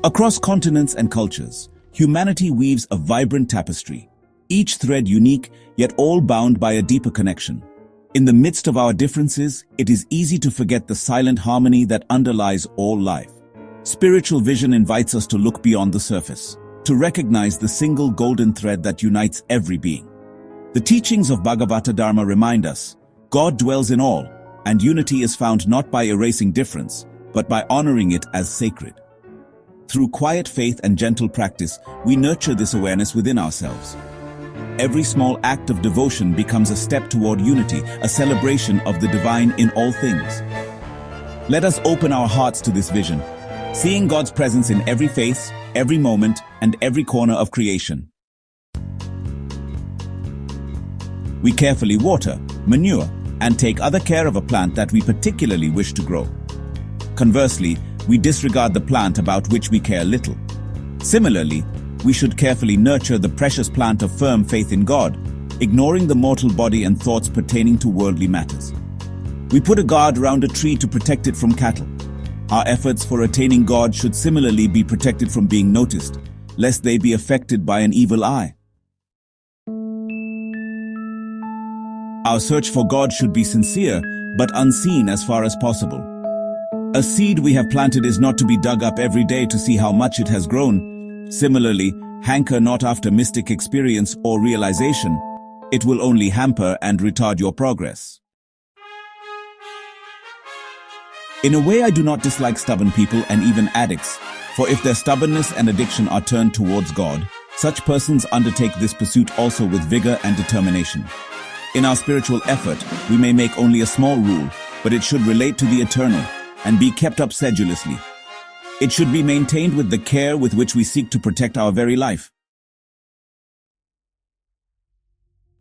Across continents and cultures, humanity weaves a vibrant tapestry, each thread unique, yet all bound by a deeper connection. In the midst of our differences, it is easy to forget the silent harmony that underlies all life. Spiritual vision invites us to look beyond the surface, to recognize the single golden thread that unites every being. The teachings of Bhagavata Dharma remind us, God dwells in all, and unity is found not by erasing difference, but by honoring it as sacred. Through quiet faith and gentle practice, we nurture this awareness within ourselves. Every small act of devotion becomes a step toward unity, a celebration of the divine in all things. Let us open our hearts to this vision, seeing God's presence in every face, every moment, and every corner of creation. We carefully water, manure, and take other care of a plant that we particularly wish to grow. Conversely, we disregard the plant about which we care little. Similarly, we should carefully nurture the precious plant of firm faith in God, ignoring the mortal body and thoughts pertaining to worldly matters. We put a guard around a tree to protect it from cattle. Our efforts for attaining God should similarly be protected from being noticed, lest they be affected by an evil eye. Our search for God should be sincere, but unseen as far as possible. A seed we have planted is not to be dug up every day to see how much it has grown. Similarly, hanker not after mystic experience or realization. It will only hamper and retard your progress. In a way, I do not dislike stubborn people and even addicts, for if their stubbornness and addiction are turned towards God, such persons undertake this pursuit also with vigor and determination. In our spiritual effort, we may make only a small rule, but it should relate to the eternal and be kept up sedulously. It should be maintained with the care with which we seek to protect our very life.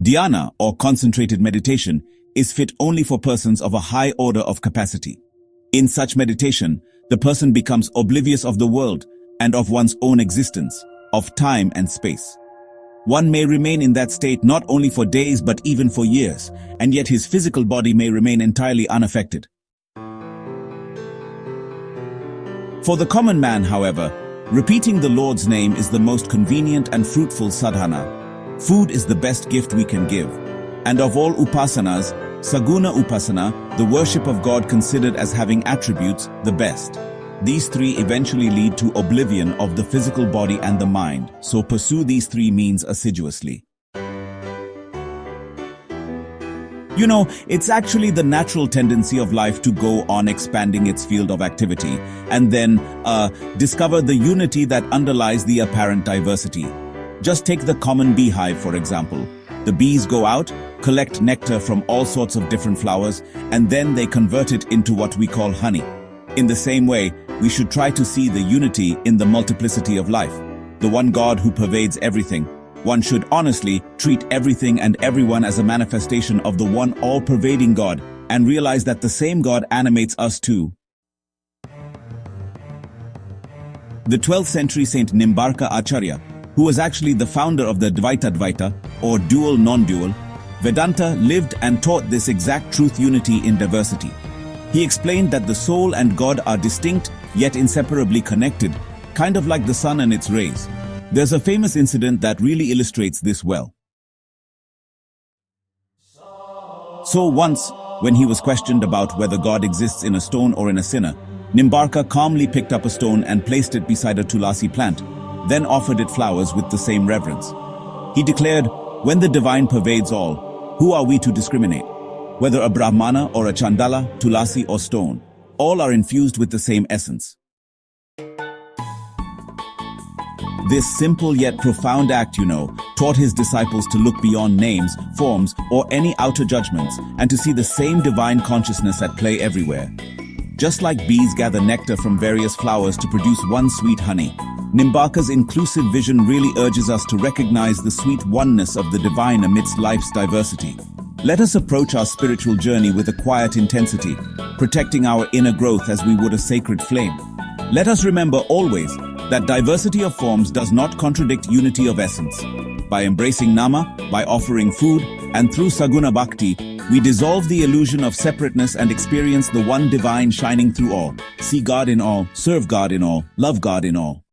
Dhyana, or concentrated meditation, is fit only for persons of a high order of capacity. In such meditation, the person becomes oblivious of the world and of one's own existence, of time and space. One may remain in that state not only for days but even for years, and yet his physical body may remain entirely unaffected. For the common man, however, repeating the Lord's name is the most convenient and fruitful sadhana. Food is the best gift we can give. And of all upasanas, saguna upasana, the worship of God considered as having attributes, the best. These three eventually lead to oblivion of the physical body and the mind, so pursue these three means assiduously. You know, it's actually the natural tendency of life to go on expanding its field of activity and then discover the unity that underlies the apparent diversity. Just take the common beehive, for example. The bees go out, collect nectar from all sorts of different flowers, and then they convert it into what we call honey. In the same way, we should try to see the unity in the multiplicity of life, the one God who pervades everything. One should honestly treat everything and everyone as a manifestation of the one all-pervading God and realize that the same God animates us too. The 12th century Saint Nimbarka Acharya, who was actually the founder of the Dvaitadvaita, or dual-non-dual, Vedanta, lived and taught this exact truth, unity in diversity. He explained that the soul and God are distinct yet inseparably connected, kind of like the sun and its rays. There's a famous incident that really illustrates this well. So once, when he was questioned about whether God exists in a stone or in a sinner, Nimbarka calmly picked up a stone and placed it beside a tulasi plant, then offered it flowers with the same reverence. He declared, "When the divine pervades all, who are we to discriminate? Whether a Brahmana or a Chandala, tulasi or stone, all are infused with the same essence." This simple yet profound act, taught his disciples to look beyond names, forms, or any outer judgments, and to see the same divine consciousness at play everywhere. Just like bees gather nectar from various flowers to produce one sweet honey, Nimbarka's inclusive vision really urges us to recognize the sweet oneness of the divine amidst life's diversity. Let us approach our spiritual journey with a quiet intensity, protecting our inner growth as we would a sacred flame. Let us remember always that diversity of forms does not contradict unity of essence. By embracing Nama, by offering food, and through Saguna Bhakti, we dissolve the illusion of separateness and experience the one divine shining through all. See God in all, serve God in all, love God in all.